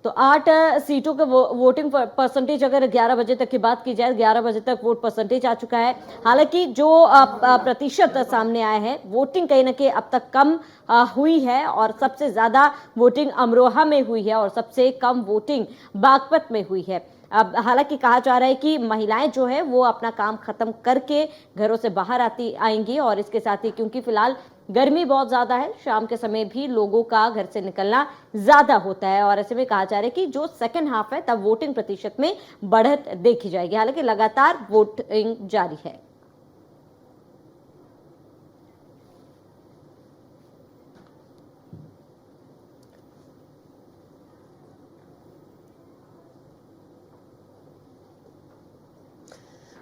तो 8 सीटों के वोटिंग परसेंटेज अगर 11 बजे तक की बात की जाए, 11 बजे तक वोट परसेंटेज आ चुका है। हालांकि जो प्रतिशत सामने आए हैं, वोटिंग कहीं ना कहीं अब तक कम हुई है, और सबसे ज्यादा वोटिंग अमरोहा में हुई है और सबसे कम वोटिंग बागपत में हुई है। अब हालांकि कहा जा रहा है कि महिलाएं जो है वो अपना काम खत्म करके घरों से बाहर आएंगी, और इसके साथ ही क्योंकि फिलहाल गर्मी बहुत ज्यादा है, शाम के समय भी लोगों का घर से निकलना ज्यादा होता है, और ऐसे में कहा जा रहा है कि जो सेकंड हाफ है तब वोटिंग प्रतिशत में बढ़त देखी जाएगी। हालांकि लगातार वोटिंग जारी है।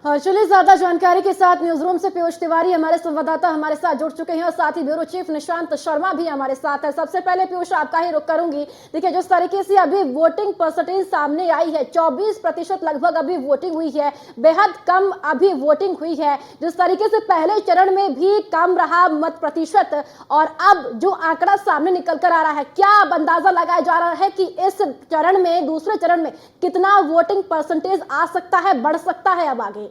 चलिए, ज्यादा जानकारी के साथ न्यूज रूम से पीयूष तिवारी हमारे संवाददाता हमारे साथ जुड़ चुके हैं, और साथ ही ब्यूरो चीफ निशांत शर्मा भी हमारे साथ है। सबसे पहले पीयूष, आपका ही रुख करूंगी। देखिए, जिस तरीके से अभी वोटिंग परसेंटेज सामने आई है, 24% लगभग अभी वोटिंग हुई है, बेहद कम अभी वोटिंग हुई है। जिस तरीके से पहले चरण में भी कम रहा मत प्रतिशत, और अब जो आंकड़ा सामने निकल कर आ रहा है, क्या अब अंदाजा लगाया जा रहा है कि इस चरण में, दूसरे चरण में कितना वोटिंग परसेंटेज आ सकता है, बढ़ सकता है अब आगे?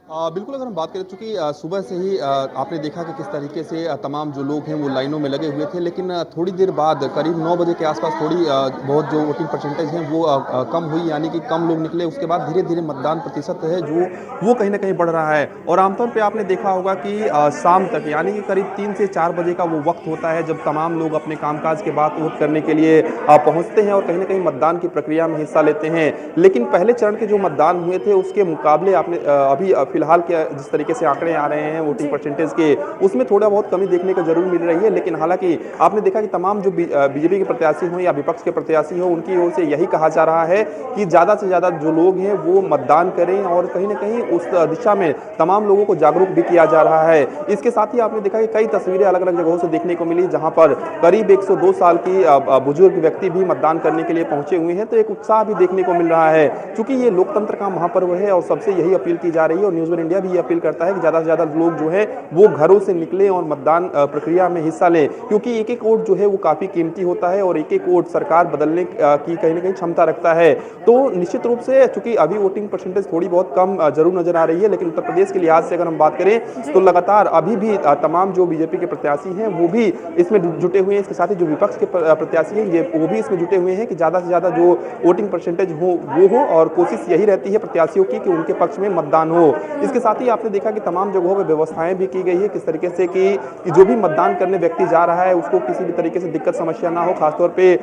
बिल्कुल, अगर हम बात करें, चूंकि सुबह से ही आपने देखा कि किस तरीके से तमाम जो लोग हैं वो लाइनों में लगे हुए थे, लेकिन थोड़ी देर बाद करीब 9 बजे के आसपास थोड़ी बहुत जो वोटिंग परसेंटेज है वो कम हुई, यानी कि कम लोग निकले। उसके बाद धीरे धीरे मतदान प्रतिशत है जो वो कहीं ना कहीं बढ़ रहा है। और आमतौर पर आपने देखा होगा कि शाम तक, यानी कि करीब 3 से 4 बजे का वो वक्त होता है जब तमाम लोग अपने कामकाज के बाद वोट करने के लिए पहुंचते हैं और कहीं ना कहीं मतदान की प्रक्रिया में हिस्सा लेते हैं। लेकिन पहले चरण के जो मतदान हुए थे उसके मुकाबले आपने अभी फिलहाल के जिस तरीके से आंकड़े आ रहे हैं वोटिंग परसेंटेज के, उसमें थोड़ा बहुत कमी देखने को जरूर मिल रही है। लेकिन हालांकि आपने देखा कि तमाम जो बीजेपी के प्रत्याशी हो या विपक्ष के प्रत्याशी हो, उनकी ओर से यही कहा जा रहा है कि ज्यादा से ज्यादा जो लोग हैं वो मतदान करें, और कहीं ना कहीं उस दिशा में तमाम लोगों को जागरूक भी किया जा रहा है। इसके साथ ही आपने देखा कि कई तस्वीरें अलग अलग जगहों से देखने को मिली, जहां पर करीब 102 साल की बुजुर्ग व्यक्ति भी मतदान करने के लिए पहुंचे हुए हैं। तो एक उत्साह भी देखने को मिल रहा है, क्योंकि ये लोकतंत्र का महापर्व है और सबसे यही अपील की जा रही है। और न्यूज़ वन इंडिया भी ये अपील करता है कि ज्यादा से ज्यादा लोग जो है वो घरों से निकले और मतदान प्रक्रिया में हिस्सा लें, क्योंकि एक एक वोट जो है वो काफी कीमती होता है और एक एक वोट सरकार बदलने की कहीं ना कहीं क्षमता रखता है। तो निश्चित रूप से, चूंकि अभी वोटिंग परसेंटेज थोड़ी बहुत कम जरूर नजर आ रही है, लेकिन उत्तर प्रदेश के लिहाज से अगर हम बात करें तो लगातार अभी भी तमाम जो बीजेपी के प्रत्याशी हैं वो भी इसमें जुटे हुए हैं। इसके साथ ही जो विपक्ष के प्रत्याशी हैं वो भी इसमें जुटे हुए हैं कि ज्यादा से ज्यादा जो वोटिंग परसेंटेज हो वो हो, और कोशिश यही रहती है प्रत्याशियों की कि उनके पक्ष में मतदान हो। इसके साथ ही आपने देखा कि तमाम जगहों पर व्यवस्थाएं भी की गई है किस तरीके से कि जो भी मतदान करने व्यक्ति जा रहा है उसको किसी भी तरीके से दिक्कत समस्या ना हो। खासतौर पे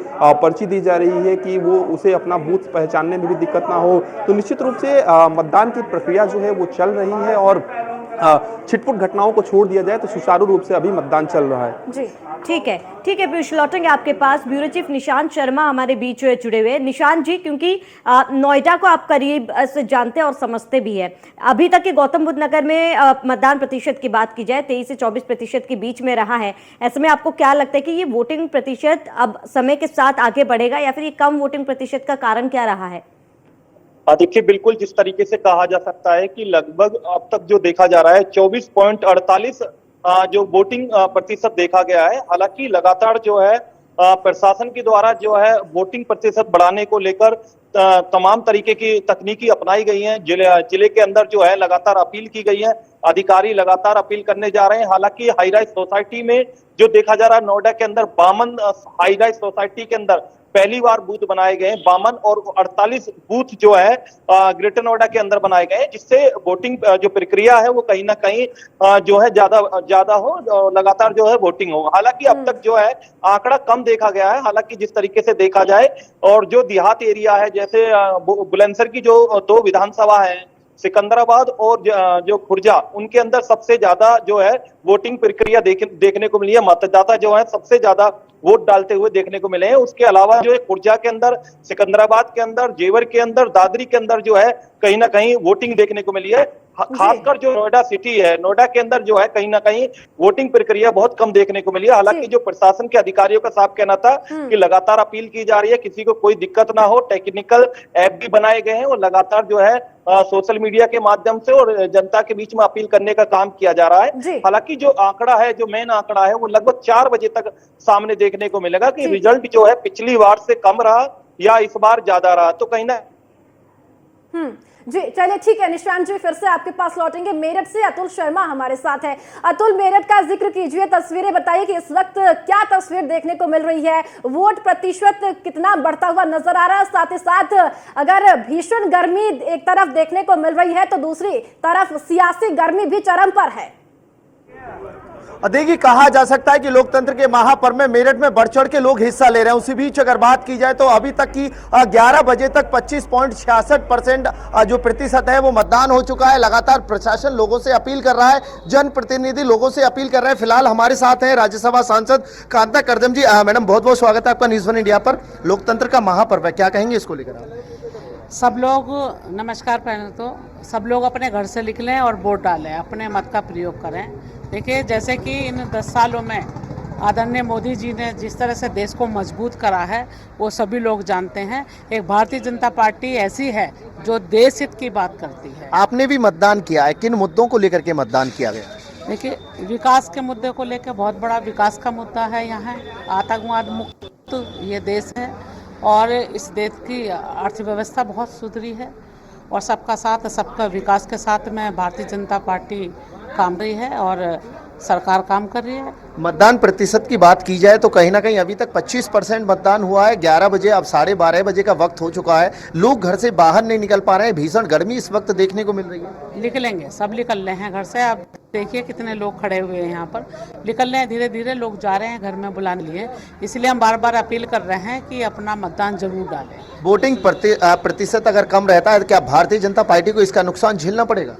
पर्ची दी जा रही है कि वो उसे अपना बूथ पहचानने में भी दिक्कत ना हो। तो निश्चित रूप से मतदान की प्रक्रिया जो है वो चल रही है, और छिटपुट घटनाओं को छोड़ दिया जाए तो सुचारू रूप से अभी मतदान चल रहा है। जी, ठीक है, ठीक है पीयूष, लौटेंगे आपके पास। ब्यूरो चीफ निशांत शर्मा हमारे बीच जुड़े हुए। निशांत जी, क्योंकि नोएडा को आप करीब से जानते और समझते भी है, अभी तक के गौतम बुद्ध नगर में मतदान प्रतिशत की बात की जाए 23 से 24% के बीच में रहा है। ऐसे में आपको क्या लगता है कि ये वोटिंग प्रतिशत अब समय के साथ आगे बढ़ेगा, या फिर ये कम वोटिंग प्रतिशत का कारण क्या रहा है? देखिए, बिल्कुल जिस तरीके से कहा जा सकता है कि लगभग अब तक जो देखा जा रहा है 24.48 जो वोटिंग प्रतिशत देखा गया है। हालांकि लगातार जो है प्रशासन के द्वारा जो है वोटिंग प्रतिशत बढ़ाने को लेकर तमाम तरीके की तकनीकी अपनाई गई हैं। जिले के अंदर जो है लगातार अपील की गई है, अधिकारी लगातार अपील करने जा रहे हैं। हालांकि हाई राइज सोसाइटी में जो देखा जा रहा है, नोएडा के अंदर 52 हाई राइज सोसाइटी के अंदर पहली बार बूथ बनाए गए हैं, 52 और 48 बूथ जो है ग्रेटर नोएडा के अंदर बनाए गए हैं, जिससे वोटिंग जो प्रक्रिया है वो कहीं ना कहीं जो है ज्यादा हो, लगातार जो है वोटिंग हो। हालांकि अब तक जो है आंकड़ा कम देखा गया है। हालांकि जिस तरीके से देखा जाए, और जो देहात एरिया है जैसे बुलंदशहर की जो 2 विधानसभा है, सिकंदराबाद और जो खुर्जा, उनके अंदर सबसे ज्यादा जो है वोटिंग प्रक्रिया देखने को मिली है। मतदाता जो है सबसे ज्यादा वोट डालते हुए देखने को मिले हैं। उसके अलावा जो है खुर्जा के अंदर, सिकंदराबाद के अंदर, जेवर के अंदर, दादरी के अंदर जो है कहीं ना कहीं वोटिंग देखने को मिली है। खासकर जो नोएडा सिटी है, नोएडा के अंदर जो है कहीं ना कहीं वोटिंग प्रक्रिया बहुत कम देखने को मिली है। हालांकि जो प्रशासन के अधिकारियों का साफ कहना था कि लगातार अपील की जा रही है, किसी को कोई दिक्कत ना हो। टेक्निकल ऐप भी बनाए गए हैं और लगातार जो है सोशल मीडिया के माध्यम से और जनता के बीच में अपील करने का काम किया जा रहा है। हालांकि जो आंकड़ा है, जो मेन आंकड़ा है, वो लगभग 4 बजे तक सामने देखने को मिलेगा कि रिजल्ट जो है पिछली बार से कम रहा या इस बार ज्यादा रहा। तो कहीं ना जी चलिए ठीक है निशांत जी, फिर से आपके पास लौटेंगे। मेरठ से अतुल शर्मा हमारे साथ है। अतुल, मेरठ का जिक्र कीजिए, तस्वीरें बताइए कि इस वक्त क्या तस्वीर देखने को मिल रही है, वोट प्रतिशत कितना बढ़ता हुआ नजर आ रहा है, साथ ही साथ अगर भीषण गर्मी एक तरफ देखने को मिल रही है तो दूसरी तरफ सियासी गर्मी भी चरम पर है। देखिए, कहा जा सकता है कि लोकतंत्र के महापर्व में मेरठ में बढ़ चढ़ के लोग हिस्सा ले रहे हैं। उसी बीच अगर बात की जाए तो अभी तक की 11 बजे तक 25.66% जो प्रतिशत है वो मतदान हो चुका है। लगातार प्रशासन लोगों से अपील कर रहा है, जनप्रतिनिधि लोगों से अपील कर रहे हैं। फिलहाल हमारे साथ हैं राज्यसभा सांसद कांता कर्दम जी। मैडम, बहुत बहुत स्वागत है आपका न्यूज़ 1 इंडिया पर। लोकतंत्र का महापर्व है, क्या कहेंगे इसको लेकर आप? सब लोग नमस्कार। पहले तो सब लोग अपने घर से निकलें और वोट डालें, अपने मत का प्रयोग करें। देखिए, जैसे कि इन 10 सालों में आदरणीय मोदी जी ने जिस तरह से देश को मजबूत करा है वो सभी लोग जानते हैं। एक भारतीय जनता पार्टी ऐसी है जो देश हित की बात करती है। आपने भी मतदान किया है, किन मुद्दों को लेकर के मतदान किया गया? देखिए, विकास के मुद्दे को लेकर बहुत बड़ा विकास का मुद्दा है। यहाँ आतंकवाद मुक्त ये देश है और इस देश की अर्थव्यवस्था बहुत सुधरी है और सबका साथ सबका विकास के साथ में भारतीय जनता पार्टी काम रही है और सरकार काम कर रही है। मतदान प्रतिशत की बात की जाए तो कहीं ना कहीं अभी तक 25% मतदान हुआ है। 11 बजे अब 12:30 बजे का वक्त हो चुका है। लोग घर से बाहर नहीं निकल पा रहे हैं, भीषण गर्मी इस वक्त देखने को मिल रही है। निकलेंगे, सब निकल रहे हैं घर से। आप देखिए कितने लोग खड़े हुए हैं यहाँ पर, निकल रहे हैं, धीरे धीरे लोग जा रहे हैं घर में बुलाने लिए। इसलिए हम बार बार अपील कर रहे हैं कि अपना मतदान जरूर डालें। वोटिंग प्रतिशत अगर कम रहता है तो क्या भारतीय जनता पार्टी को इसका नुकसान झेलना पड़ेगा?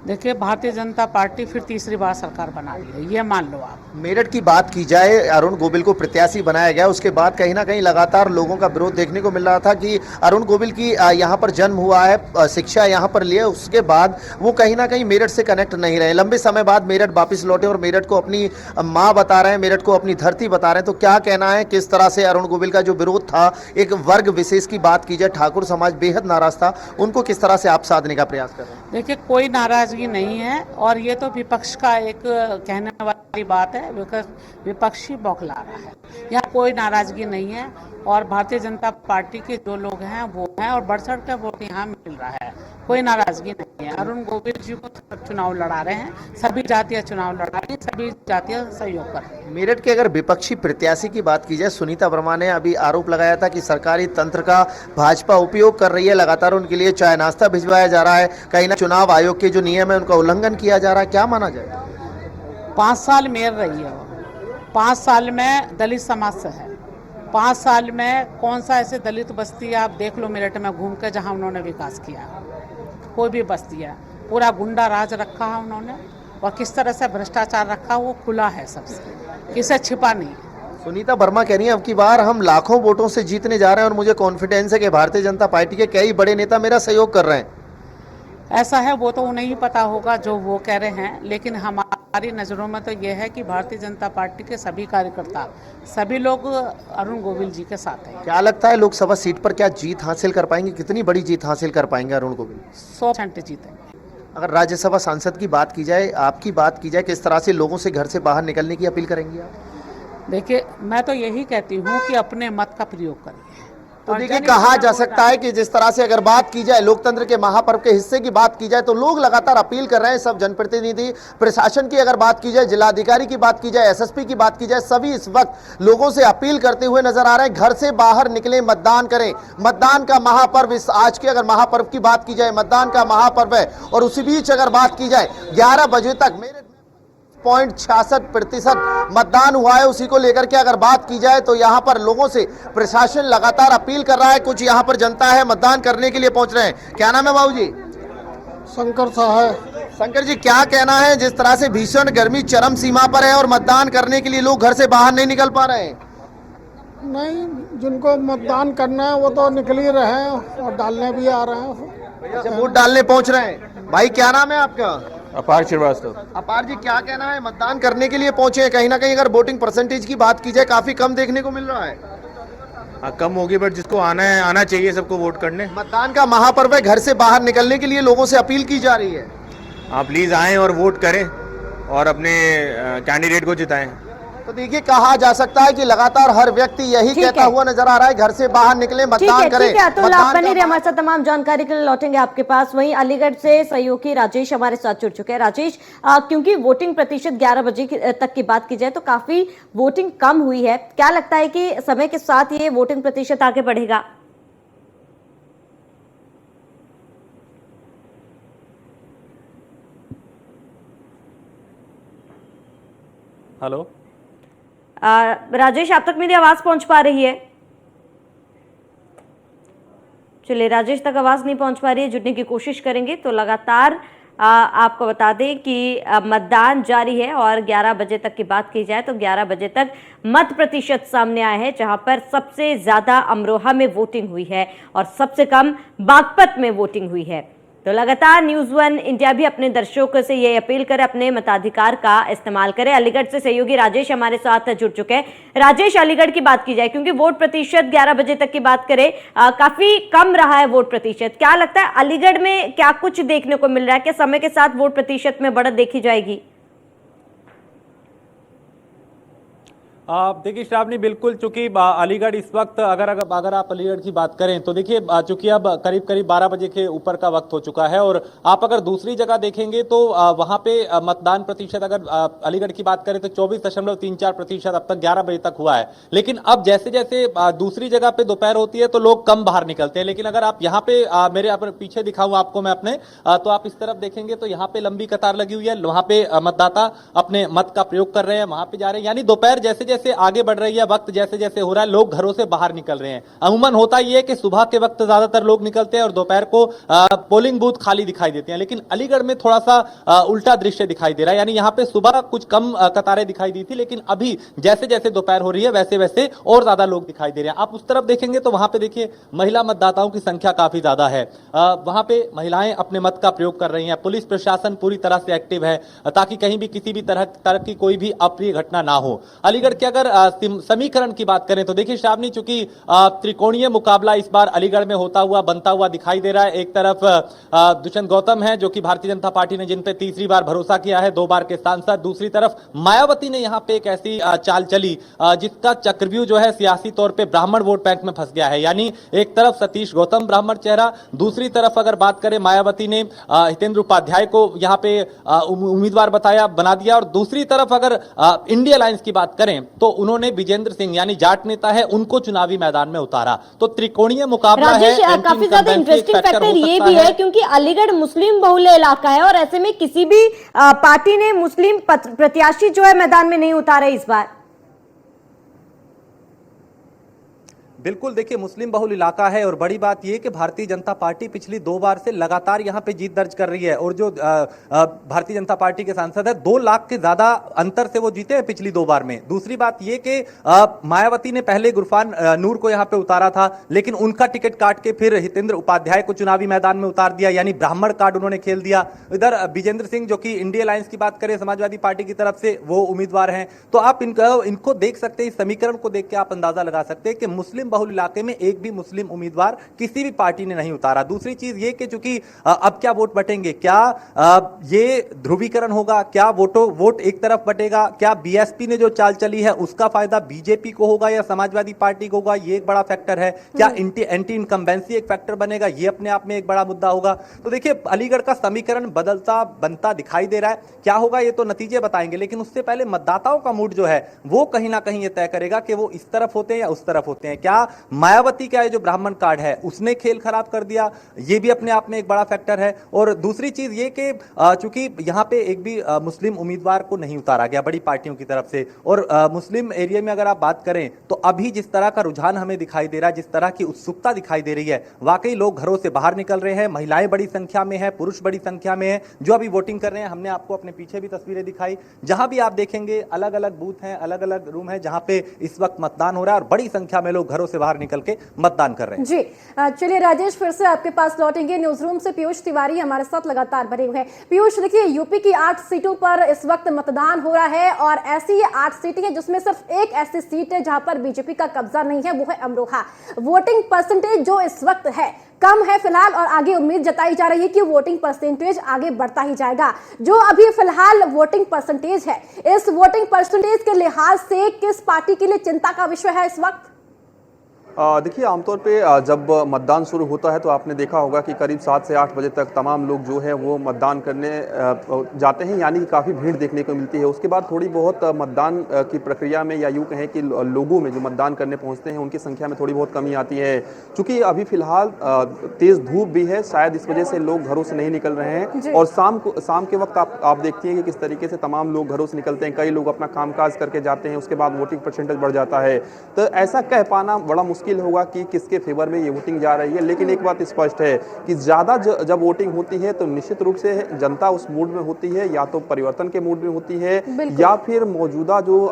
देखिए, भारतीय जनता पार्टी फिर तीसरी बार सरकार बना रही है, ये मान लो आप। मेरठ की बात की जाए, अरुण गोविल को प्रत्याशी बनाया गया, उसके बाद कहीं ना कहीं लगातार लोगों का विरोध देखने को मिल रहा था कि अरुण गोविल की यहाँ पर जन्म हुआ है, शिक्षा यहाँ पर लिए, उसके बाद वो कहीं ना कहीं मेरठ से कनेक्ट नहीं रहे। लंबे समय बाद मेरठ वापस लौटे और मेरठ को अपनी माँ बता रहे हैं, मेरठ को अपनी धरती बता रहे हैं। तो क्या कहना है, किस तरह से अरुण गोविल का जो विरोध था, एक वर्ग विशेष की बात की जाए, ठाकुर समाज बेहद नाराज था, उनको किस तरह से आप साधने का प्रयास कर रहे हैं? देखिए, कोई नाराजगी नहीं है और ये तो विपक्ष का एक कहने वाली बात है, विपक्षी बौखला रहा है। यहाँ कोई नाराजगी नहीं है और भारतीय जनता पार्टी के जो लोग हैं वो हैं और बढ़ चढ़ कर वोट यहाँ मिल रहा है, कोई नाराजगी नहीं है। अरुण गोविल जी को चुनाव लड़ा रहे हैं, सभी जातियाँ चुनाव लड़ा रही हैं, सभी जातियाँ सहयोग कर रही हैं। मेरठ के अगर विपक्षी प्रत्याशी की बात की जाए, सुनीता वर्मा ने अभी आरोप लगाया था कि सरकारी तंत्र का भाजपा उपयोग कर रही है, लगातार उनके लिए चाय नाश्ता भिजवाया जा रहा है, कहीं ना चुनाव आयोग के जो नियम है उनका उल्लंघन किया जा रहा है। क्या माना जाए? 5 साल मेयर रही है वो, 5 साल में दलित समाज से है, 5 साल में कौन सा ऐसे दलित बस्ती आप देख लो मेरठ में घूम के जहाँ उन्होंने विकास किया। कोई भी बस्ती है, पूरा गुंडा राज रखा है उन्होंने और किस तरह से भ्रष्टाचार रखा वो खुला है सबसे, किसे छिपा नहीं है। सुनीता वर्मा कह रही हैं अब की बार हम लाखों वोटों से जीतने जा रहे हैं और मुझे कॉन्फिडेंस है कि भारतीय जनता पार्टी के कई बड़े नेता मेरा सहयोग कर रहे हैं। ऐसा है, वो तो उन्हें ही पता होगा जो वो कह रहे हैं, लेकिन हमारी नज़रों में तो ये है कि भारतीय जनता पार्टी के सभी कार्यकर्ता, सभी लोग अरुण गोविल जी के साथ हैं। क्या लगता है लोकसभा सीट पर क्या जीत हासिल कर पाएंगे? कितनी बड़ी जीत हासिल कर पाएंगे अरुण गोविल? 100% जीतेंगे। अगर राज्यसभा सांसद की बात की जाए, आपकी बात की जाए, किस तरह से लोगों से घर से बाहर निकलने की अपील करेंगे आप? देखिए, मैं तो यही कहती हूँ कि अपने मत का प्रयोग करिए। तो देखिए, कहा जा सकता है कि जिस तरह से अगर बात की जाए लोकतंत्र के महापर्व के हिस्से की बात की जाए तो लोग लगातार अपील कर रहे हैं। सब जनप्रतिनिधि, प्रशासन की अगर बात की जाए, जिलाधिकारी की बात की जाए, एसएसपी की बात की जाए, सभी इस वक्त लोगों से अपील करते हुए नजर आ रहे हैं, घर से बाहर निकलें, मतदान करें। मतदान का महापर्व, इस आज के अगर महापर्व की बात की जाए, मतदान का महापर्व है। और उसी बीच अगर बात की जाए 11 बजे तक मेरे 0.66% मतदान हुआ है। उसी को लेकर के अगर बात की जाए तो यहां पर लोगों से प्रशासन लगातार अपील कर रहा है। कुछ यहां पर जनता है, मतदान करने के लिए पहुंच रहे हैं। क्या नाम है बाबू जी? शंकर साहब। शंकर जी, क्या कहना है, जिस तरह से भीषण गर्मी चरम सीमा पर है और मतदान करने के लिए लोग घर से बाहर नहीं निकल पा रहे हैं? नहीं, जिनको मतदान करना है वो तो निकल ही रहे हैं और डालने भी आ रहे हैं। अच्छा, वोट डालने पहुंच रहे हैं। भाई, क्या नाम है आपका? अपार श्रीवास्तव। अपार जी, क्या कहना है, मतदान करने के लिए पहुंचे हैं, कहीं ना कहीं अगर वोटिंग परसेंटेज की बात की जाए काफी कम देखने को मिल रहा है। कम होगी, बट जिसको आना है आना चाहिए सबको वोट करने। मतदान का महापर्व है, घर से बाहर निकलने के लिए लोगों से अपील की जा रही है। आप प्लीज आएं और वोट करें और अपने कैंडिडेट को जिताएं। तो देखिए कहा जा सकता है कि लगातार हर व्यक्ति यही ठीक कहता है। हुआ नजर आ रहा है, घर से बाहर निकले, मतदान करें। ठीक है अतुल, मतदान आप बने का- रहिए हमारे साथ, तमाम जानकारी के लिए लौटेंगे आपके पास। वहीं अलीगढ़ से सहयोगी राजेश हमारे साथ जुड़ चुके हैं। राजेश, क्योंकि वोटिंग प्रतिशत 11 बजे तक की बात की जाए तो काफी वोटिंग कम हुई है, क्या लगता है कि समय के साथ ये वोटिंग प्रतिशत आगे बढ़ेगा? हेलो राजेश, आप तक मेरी आवाज पहुंच पा रही है? चलिए, राजेश तक आवाज नहीं पहुंच पा रही है, जुड़ने की कोशिश करेंगे। तो लगातार आपको बता दें कि मतदान जारी है और 11 बजे तक की बात की जाए तो 11 बजे तक मत प्रतिशत सामने आया है, जहां पर सबसे ज्यादा अमरोहा में वोटिंग हुई है और सबसे कम बागपत में वोटिंग हुई है। तो लगातार न्यूज़ 1 इंडिया भी अपने दर्शकों से ये अपील करे अपने मताधिकार का इस्तेमाल करें। अलीगढ़ से सहयोगी राजेश हमारे साथ जुड़ चुके हैं। राजेश, अलीगढ़ की बात की जाए, क्योंकि वोट प्रतिशत 11 बजे तक की बात करें काफी कम रहा है वोट प्रतिशत, क्या लगता है अलीगढ़ में क्या कुछ देखने को मिल रहा है? क्या समय के साथ वोट प्रतिशत में बढ़त देखी जाएगी? देखिए श्रावणी, बिल्कुल, चूंकि अलीगढ़ इस वक्त अगर आप अलीगढ़ की बात करें तो देखिए चूंकि अब करीब 12 बजे के ऊपर का वक्त हो चुका है और आप अगर दूसरी जगह देखेंगे तो वहां पे मतदान प्रतिशत अगर अलीगढ़ की बात करें तो 24.34% अब तक 11 बजे तक हुआ है। लेकिन अब जैसे जैसे दूसरी जगह पे दोपहर होती है तो लोग कम बाहर निकलते हैं, लेकिन अगर आप यहाँ पे मेरे अपने पीछे दिखाऊं आपको मैं अपने, तो आप इस तरफ देखेंगे तो यहाँ पे लंबी कतार लगी हुई है, वहां पे मतदाता अपने मत का प्रयोग कर रहे हैं, वहां पे जा रहे हैं। यानी दोपहर जैसे जैसे आगे बढ़ रही है, वक्त जैसे जैसे हो रहा है, लोग घरों से बाहर निकल रहे हैं। अमूमन होता ही है कि सुबह के वक्त ज्यादातर लोग निकलते हैं और दोपहर को पोलिंग बूथ खाली दिखाई देते हैं, लेकिन अलीगढ़ में थोड़ा सा उल्टा दृश्य दिखाई दे रहा है। यानी यहाँ पे सुबह कुछ कम कतारें दिखाई दी थी, लेकिन अभी जैसे जैसे दोपहर हो रही है वैसे वैसे और ज्यादा लोग दिखाई दे रहे हैं। आप उस तरफ देखेंगे तो वहां पे देखिए महिला मतदाताओं की संख्या काफी ज्यादा है, वहां पे महिलाएं अपने मत का प्रयोग कर रही हैं। पुलिस प्रशासन पूरी तरह से एक्टिव है ताकि कहीं भी किसी भी तरह की कोई भी अप्रिय घटना ना हो। अलीगढ़ के अगर समीकरण की बात करें तो देखिए श्रावणी, चूंकि त्रिकोणीय मुकाबला इस बार अलीगढ़ में होता हुआ बनता हुआ दिखाई दे रहा है। एक तरफ दुष्यंत गौतम है जो कि भारतीय जनता पार्टी ने जिन पे तीसरी बार भरोसा किया है, 2 बार के सांसद। दूसरी तरफ मायावती ने यहां पे एक ऐसी चाल चली जिसका चक्रव्यूह जो है सियासी तौर पे ब्राह्मण वोट बैंक में फंस गया है। यानी एक तरफ सतीश गौतम ब्राह्मण चेहरा, दूसरी तरफ अगर बात करें मायावती ने हितेंद्र उपाध्याय को यहां पे उम्मीदवार बना दिया, और दूसरी तरफ अगर इंडिया अलायंस की बात करें तो उन्होंने विजेंद्र सिंह यानी जाट नेता है उनको चुनावी मैदान में उतारा। तो त्रिकोणीय मुकाबला है। काफी ज्यादा इंटरेस्टिंग फैक्टर ये भी है क्योंकि अलीगढ़ मुस्लिम बहुल्य इलाका है और ऐसे में किसी भी पार्टी ने मुस्लिम प्रत्याशी जो है मैदान में नहीं उतारे इस बार। बिल्कुल, देखिए मुस्लिम बहुल इलाका है और बड़ी बात यह कि भारतीय जनता पार्टी पिछली 2 बार से लगातार यहां पे जीत दर्ज कर रही है और जो भारतीय जनता पार्टी के सांसद है 2 लाख के ज्यादा अंतर से वो जीते हैं पिछली 2 बार में। दूसरी बात यह कि मायावती ने पहले गुरफान नूर को यहां पे उतारा था, लेकिन उनका टिकट काट के फिर हितेंद्र उपाध्याय को चुनावी मैदान में उतार दिया, यानी ब्राह्मण कार्ड उन्होंने खेल दिया। इधर विजेंद्र सिंह जो कि इंडिया अलायंस की बात करें समाजवादी पार्टी की तरफ से वो उम्मीदवार हैं। तो आप इनको देख सकते हैं, इस समीकरण को देख के आप अंदाजा लगा सकते हैं कि मुस्लिम बहुल इलाके में एक भी मुस्लिम उम्मीदवार किसी भी पार्टी ने नहीं उतारा। दूसरी चीज ये कि चूंकि अब क्या वोट बटेंगे, क्या ये ध्रुवीकरण होगा, क्या वोट एक तरफ बटेगा, क्या बीएसपी ने जो चाल चली है उसका फायदा बीजेपी को होगा या समाजवादी पार्टी को होगा, ये एक बड़ा फैक्टर है। क्या एंटी इनकम्बेंसी एक फैक्टर बनेगा, ये अपने आप में एक बड़ा मुद्दा होगा। तो देखिए अलीगढ़ का समीकरण बनता दिखाई दे रहा है। क्या होगा ये तो नतीजे बताएंगे, लेकिन उससे पहले मतदाताओं का मूड जो है वो कहीं ना कहीं ये तय करेगा कि वो इस तरफ होते हैं या उस तरफ होते हैं। क्या मायावती का जो ब्राह्मण कार्ड है उसने खेल खराब कर दिया, ये भी अपने आप में एक बड़ा फैक्टर है। और दूसरी चीज ये कि चूंकि यहां पे एक भी मुस्लिम उम्मीदवार को नहीं उतारा गया बड़ी पार्टियों की तरफ से, और मुस्लिम एरिया में अगर आप बात करें तो अभी जिस तरह का रुझान हमें दिखाई दे रहा है, जिस तरह की उत्सुकता दिखाई दे रही है, वाकई लोग घरों से बाहर निकल रहे हैं, महिलाएं बड़ी संख्या में है, पुरुष बड़ी संख्या में है जो अभी वोटिंग कर रहे हैं। हमने आपको अपने पीछे भी तस्वीरें दिखाई, जहां भी आप देखेंगे अलग अलग बूथ हैं, अलग अलग रूम है जहां पे इस वक्त मतदान हो रहा है और बड़ी संख्या में लोग घरों से बाहर निकल के मतदान कर रहे हैं। जी चलिए राजेश, फिर से आपके पास लौटेंगे। न्यूज रूम से पीयूष तिवारी हमारे साथ लगातार बने हुए हैं। पीयूष, देखिए यूपी की 8 सीटों पर इस वक्त मतदान हो रहा है और ऐसी 8 सीटें हैं जिसमें सिर्फ एक ऐसी सीट है जहां पर बीजेपी का कब्जा नहीं है, वो है अमरोहा। वोटिंग परसेंटेज जो इस वक्त है कम है फिलहाल, और आगे उम्मीद जताई जा रही है कि वोटिंग परसेंटेज आगे बढ़ता ही जाएगा। जो अभी फिलहाल वोटिंग परसेंटेज है, इस वोटिंग परसेंटेज के लिहाज से किस पार्टी के लिए चिंता का विषय है इस वक्त? देखिए, आमतौर पे जब मतदान शुरू होता है तो आपने देखा होगा कि करीब 7 से 8 बजे तक तमाम लोग जो है वो मतदान करने जाते हैं, यानी कि काफ़ी भीड़ देखने को मिलती है। उसके बाद थोड़ी बहुत मतदान की प्रक्रिया में, या यूँ कहें कि लोगों में जो मतदान करने पहुंचते हैं उनकी संख्या में थोड़ी बहुत कमी आती है। चूँकि अभी फिलहाल तेज़ धूप भी है, शायद इस वजह से लोग घरों से नहीं निकल रहे हैं। और शाम के वक्त आप देखती हैं कि किस तरीके से तमाम लोग घरों से निकलते हैं। कई लोग अपना कामकाज करके जाते हैं, उसके बाद वोटिंग परसेंटेज बढ़ जाता है। तो ऐसा कह पाना बड़ा मुश्किल होगा कि किसके फेवर में ये वोटिंग जा रही है। लेकिन एक बात स्पष्ट है कि ज्यादा जब वोटिंग होती है तो निश्चित रूप से जनता उस मूड में होती है, या तो परिवर्तन के मूड में होती है, या फिर मौजूदा जो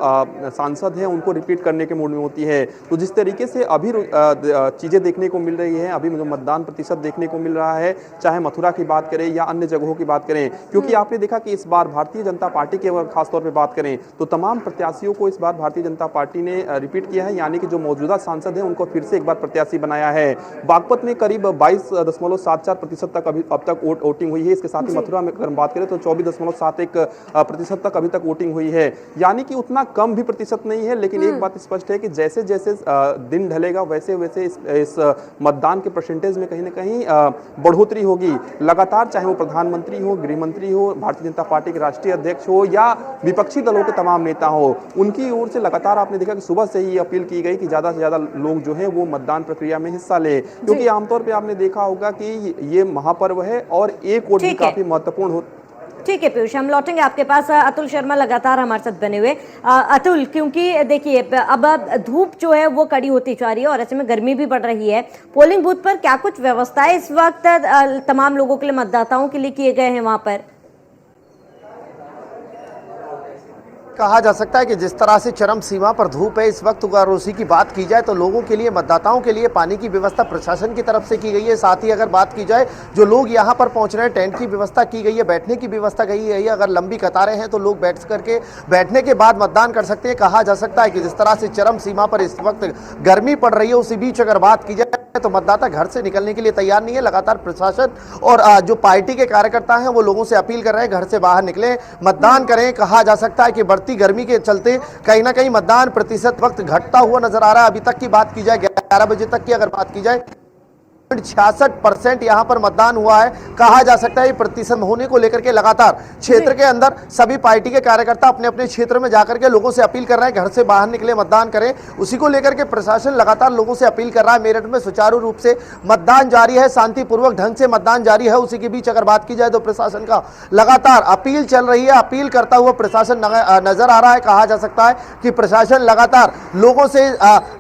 सांसद हैं उनको रिपीट करने के मूड में होती है। तो जिस तरीके से अभी चीजें देखने को मिल रही हैं, अभी जो मतदान प्रतिशत देखने को मिल रहा है, चाहे मथुरा की बात करें या अन्य जगहों की बात करें, क्योंकि आपने देखा कि इस बार भारतीय जनता पार्टी के खासतौर पर बात करें तो तमाम प्रत्याशियों को इस बार भारतीय जनता पार्टी ने रिपीट किया है, यानी कि जो मौजूदा सांसद हैं उनको फिर से एक बार प्रत्याशी बनाया है। बागपत में करीब 22.74% तक अब तक वोटिंग हुई है। इसके साथ ही मथुरा में अगर हम बात करें तो 24.71% तक अभी तक वोटिंग हुई है, यानी कि उतना कम भी प्रतिशत नहीं है। लेकिन एक बात स्पष्ट है कि जैसे जैसे दिन ढलेगा वैसे वैसे इस मतदान के परसेंटेज में कहीं ना कहीं बढ़ोतरी होगी लगातार, चाहे वो प्रधानमंत्री हो, गृह मंत्री हो, भारतीय जनता पार्टी के राष्ट्रीय अध्यक्ष हो, या विपक्षी दलों के तमाम नेता हो। उनकी ओर से लगातार आपने देखा कि सुबह से ही अपील की गई कि ज्यादा से ज्यादा लोग जो है वो मतदान प्रक्रिया में हिस्सा ले, क्योंकि आमतौर पे आपने देखा होगा कि ये महापर्व है और एक वोट भी काफी महत्वपूर्ण हो। ठीक है पीयूष, हम लौटेंगे आपके पास। अतुल शर्मा लगातार हमारे साथ बने हुए। अतुल, क्योंकि देखिए अब धूप जो है वो कड़ी होती जा रही है और ऐसे में गर्मी भी बढ़ रही है, पोलिंग बूथ पर क्या कुछ व्यवस्थाएं इस वक्त तमाम लोगों के लिए, मतदाताओं के लिए किए गए हैं वहां पर? कहा जा सकता है कि जिस तरह से चरम सीमा पर धूप है इस वक्त, अगर उसी की बात की जाए तो लोगों के लिए, मतदाताओं के लिए पानी की व्यवस्था प्रशासन की तरफ से की गई है। साथ ही अगर बात की जाए जो लोग यहां पर पहुंच रहे हैं, टेंट की व्यवस्था की गई है, बैठने की व्यवस्था की गई है। अगर लंबी कतारें हैं तो लोग बैठने के बाद मतदान कर सकते हैं। कहा जा सकता है कि जिस तरह से चरम सीमा पर इस वक्त गर्मी पड़ रही है, उसी बीच अगर बात की जाए तो मतदाता घर से निकलने के लिए तैयार नहीं है। लगातार प्रशासन और जो पार्टी के कार्यकर्ता हैं वो लोगों से अपील कर रहे हैं घर से बाहर निकलें, मतदान करें। कहा जा सकता है कि बढ़ती गर्मी के चलते कहीं ना कहीं मतदान प्रतिशत वक्त घटता हुआ नजर आ रहा है। अभी तक की बात की जाए, 11 बजे तक की अगर बात की जाए, 66% यहां पर मतदान हुआ है। कहा जा सकता है प्रतिशत होने को लेकर के लगातार क्षेत्र के अंदर सभी पार्टी के कार्यकर्ता अपने अपने क्षेत्र में जाकर के लोगों से अपील कर रहे हैं घर से बाहर निकले, मतदान करें। उसी को लेकर के प्रशासन लगातार लोगों से अपील कर रहा है। मेरठ में सुचारू रूप से मतदान जारी है, शांतिपूर्वक ढंग से मतदान जारी है। उसी के बीच अगर बात की जाए तो प्रशासन का लगातार अपील चल रही है, अपील करता हुआ प्रशासन नजर आ रहा है। कहा जा सकता है कि प्रशासन लगातार लोगों से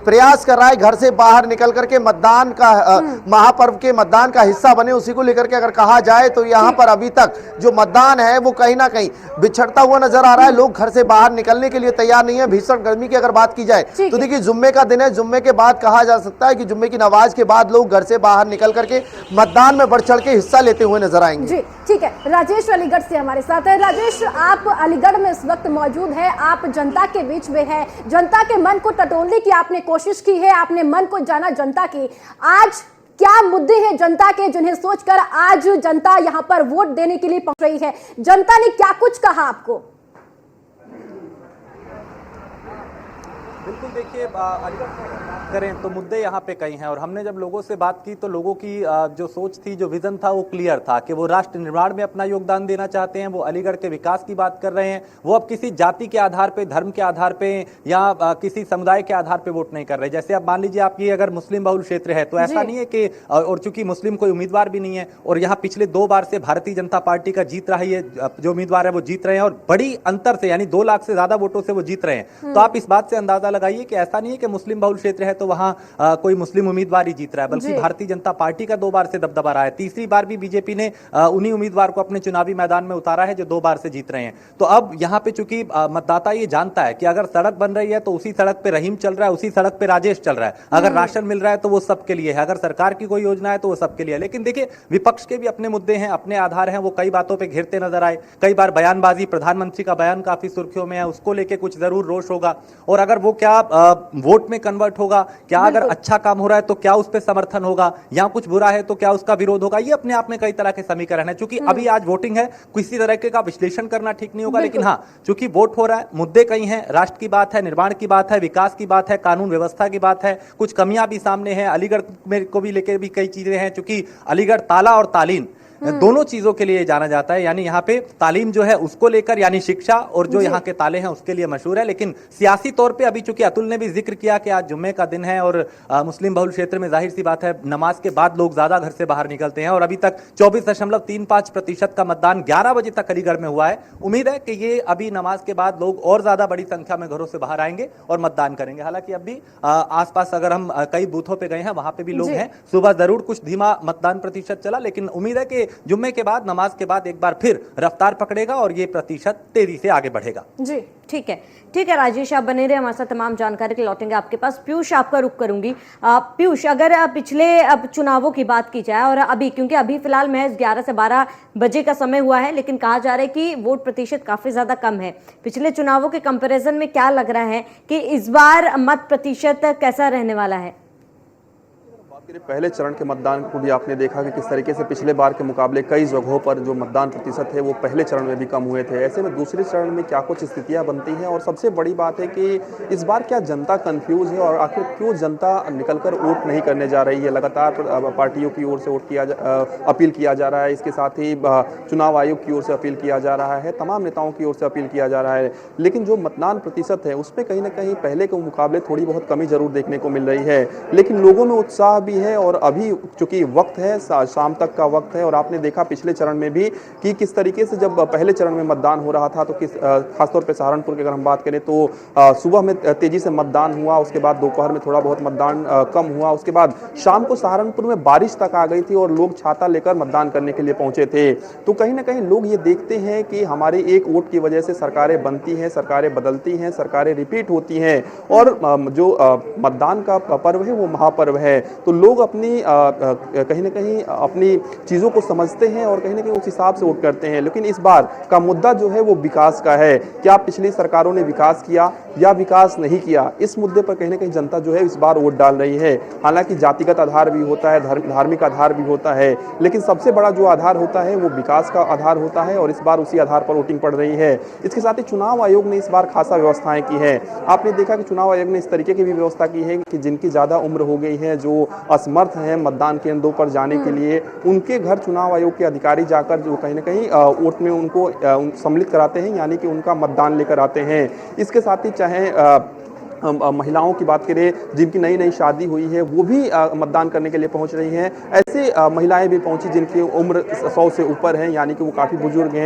प्रयास कर रहा है घर से बाहर निकल करके मतदान का, महापर्व के मतदान का हिस्सा बने। उसी को लेकर के अगर कहा जाए तो यहां पर अभी तक जो मतदान है वो कहीं ना कहीं बिछड़ता हुआ नजर आ रहा है। लोग घर से बाहर निकलने के लिए तैयार नहीं है। भीषण गर्मी की अगर बात की जाए तो देखिए जुम्मे का दिन है, जुम्मे के बाद कहा जा सकता है कि जुम्मे की नमाज के बाद लोग घर से बाहर निकल करके मतदान में बढ़ चढ़ के हिस्सा लेते हुए नजर आएंगे। जी ठीक है, राजेश अलीगढ़ से हमारे साथ है। राजेश, आप अलीगढ़ में इस वक्त मौजूद है, आप जनता के बीच में है, जनता के मन को टटोलने की आपने कोशिश की है, आपने मन को जाना जनता की। आज क्या मुद्दे हैं जनता के जिन्हें सोचकर आज जनता यहां पर वोट देने के लिए पहुंच रही है? जनता ने क्या कुछ कहा आपको? बिल्कुल, देखिए अलीगढ़ करें तो मुद्दे यहाँ पे कई हैं और हमने जब लोगों से बात की तो लोगों की जो सोच थी, जो विजन था वो क्लियर था कि वो राष्ट्र निर्माण में अपना योगदान देना चाहते हैं। वो अलीगढ़ के विकास की बात कर रहे हैं। वो अब किसी जाति के आधार पे, धर्म के आधार पे या किसी समुदाय के आधार पे वोट नहीं कर रहे। जैसे अब मान लीजिए आप ये अगर मुस्लिम बहुल क्षेत्र है तो ऐसा नहीं है कि, और चूंकि मुस्लिम कोई उम्मीदवार भी नहीं है और यहाँ पिछले 2 बार से भारतीय जनता पार्टी का जीत रहा है, जो उम्मीदवार है वो जीत रहे हैं और बड़ी अंतर से, यानी 2 लाख से ज्यादा वोटों से वो जीत रहे हैं। तो आप इस बात से अंदाजा लगाइए कि ऐसा नहीं है कि मुस्लिम बहुल क्षेत्र है तो वहां कोई मुस्लिम उम्मीदवार ही जीत रहा है, बल्कि भारतीय जनता पार्टी का 2 बार से दबदबा रहा है। तीसरी बार भी बीजेपी ने उन्हीं उम्मीदवार को अपने चुनावी मैदान में उतारा है जो 2 बार से जीत रहे हैं। तो अब यहाँ पे चूंकि मतदाता ये जानता है कि अगर सड़क बन रही है तो उसी सड़क पे रहीम चल रहा है, उसी सड़क पे राजेश चल रहा है। अगर राशन मिल रहा है तो वो सबके लिए है, अगर सरकार की कोई योजना है तो वो सबके लिए है। लेकिन देखिए विपक्ष के भी अपने मुद्दे हैं, अपने आधार हैं, वो कई बातों पर घेरते नजर आए। कई बार बयानबाजी, प्रधानमंत्री का बयान काफी सुर्खियों में है, उसको लेकर कुछ जरूर रोष होगा। और अगर वो क्या क्या वोट में कन्वर्ट होगा, क्या अगर अच्छा काम हो रहा है तो क्या उस पर समर्थन होगा, या कुछ बुरा है तो क्या उसका विरोध होगा। ये अपने आप में कई तरह के समीकरण है। चूंकि अभी आज वोटिंग है, किसी तरह का विश्लेषण करना ठीक नहीं होगा, लेकिन हाँ, चूंकि वोट हो रहा है, मुद्दे कई हैं, राष्ट्र की बात है, निर्माण की बात है, विकास की बात है, कानून व्यवस्था की बात है, कुछ कमियां भी सामने हैं, अलीगढ़ में को भी लेकर भी कई चीजें हैं। चूंकि अलीगढ़ ताला और तालीम दोनों चीजों के लिए जाना जाता है, यानी यहाँ पे तालीम जो है उसको लेकर, यानी शिक्षा, और जो यहाँ के ताले हैं उसके लिए मशहूर है। लेकिन सियासी तौर पे अभी चूंकि अतुल ने भी जिक्र किया कि आज जुम्मे का दिन है और मुस्लिम बहुल क्षेत्र में जाहिर सी बात है नमाज के बाद लोग ज्यादा घर से बाहर निकलते हैं, और अभी तक 24.35% का मतदान 11 बजे तक अलीगढ़ में हुआ है। उम्मीद है कि ये अभी नमाज के बाद लोग और ज्यादा बड़ी संख्या में घरों से बाहर आएंगे और मतदान करेंगे। हालांकि अब भी आसपास अगर हम कई बूथों पे गए हैं, वहां पे भी लोग हैं। सुबह जरूर कुछ धीमा मतदान प्रतिशत चला, लेकिन उम्मीद है कि जुम्मे के बाद, नमाज के बाद एक बार फिर रफ्तार पकड़ेगा और ये प्रतिशत तेजी से आगे बढ़ेगा। जी ठीक है राजेश, आप बने रहे हमारे साथ, तमाम जानकारी के लौटेंगे आपके पास। पीयूष, आपका रुख करूंगी। पीयूष, अगर पिछले चुनावों की बात की जाए और अभी, क्योंकि अभी फिलहाल महज 11 से 12 बजे का समय हुआ है, लेकिन कहा जा रहा है कि वोट प्रतिशत काफी ज्यादा कम है। पिछले चुनावों के कंपैरिजन में क्या लग रहा है कि इस बार मत प्रतिशत कैसा रहने वाला है? पहले चरण के मतदान को भी आपने देखा कि किस तरीके से पिछले बार के मुकाबले कई जगहों पर जो मतदान प्रतिशत है वो पहले चरण में भी कम हुए थे। ऐसे में दूसरे चरण में क्या कुछ स्थितियां बनती हैं, और सबसे बड़ी बात है कि इस बार क्या जनता कंफ्यूज है और आखिर क्यों जनता निकलकर वोट नहीं करने जा रही है। लगातार पार्टियों की ओर से अपील किया जा रहा है, इसके साथ ही चुनाव आयोग की ओर से अपील किया जा रहा है, तमाम नेताओं की ओर से अपील किया जा रहा है, लेकिन जो मतदान प्रतिशत है उस पर कहीं ना कहीं पहले के मुकाबले थोड़ी बहुत कमी जरूर देखने को मिल रही है। लेकिन लोगों में उत्साह भी है, और अभी चूंकि वक्त है, शाम तक का वक्त है, और आपने देखा पिछले चरण में भी कि किस तरीके से जब पहले चरण में मतदान हो रहा था तो खासतौर पे सहारनपुर की अगर हम बात करें तो सुबह में तेजी से मतदान हुआ, उसके बाद दोपहर में थोड़ा बहुत मतदान कम हुआ, उसके बाद शाम को सहारनपुर में बारिश तक आ गई थी और लोग छाता लेकर मतदान करने के लिए पहुंचे थे। तो कहीं ना कहीं लोग ये देखते हैं कि हमारे एक वोट की वजह से सरकारें बनती हैं, सरकारें बदलती हैं, सरकारें रिपीट होती हैं, और जो मतदान का पर्व है वो महापर्व है। तो लोग अपनी कहीं ना कहीं अपनी चीज़ों को समझते हैं और कहीं ना कहीं उस हिसाब से वोट करते हैं। लेकिन इस बार का मुद्दा जो है वो विकास का है। क्या पिछली सरकारों ने विकास किया या विकास नहीं किया, इस मुद्दे पर कहीं ना कहीं जनता जो है इस बार वोट डाल रही है। हालांकि जातिगत आधार भी होता है, धार्मिक आधार भी होता है, लेकिन सबसे बड़ा जो आधार होता है वो विकास का आधार होता है, और इस बार उसी आधार पर वोटिंग पड़ रही है। इसके साथ ही चुनाव आयोग ने इस बार खासा व्यवस्थाएं की है। आपने देखा कि चुनाव आयोग ने इस तरीके की भी व्यवस्था की है कि जिनकी ज़्यादा उम्र हो गई है, जो असमर्थ हैं मतदान केंद्रों पर जाने के लिए, उनके घर चुनाव आयोग के अधिकारी जाकर जो कहीं ना कहीं वोट में उनको सम्मिलित कराते हैं, यानी कि उनका मतदान लेकर आते हैं। इसके साथ ही चाहे महिलाओं की बात करें, जिनकी नई नई शादी हुई है वो भी मतदान करने के लिए पहुंच रही हैं। ऐसे महिलाएं भी पहुंची जिनकी उम्र 100 से ऊपर है, यानी कि वो काफ़ी बुजुर्ग हैं।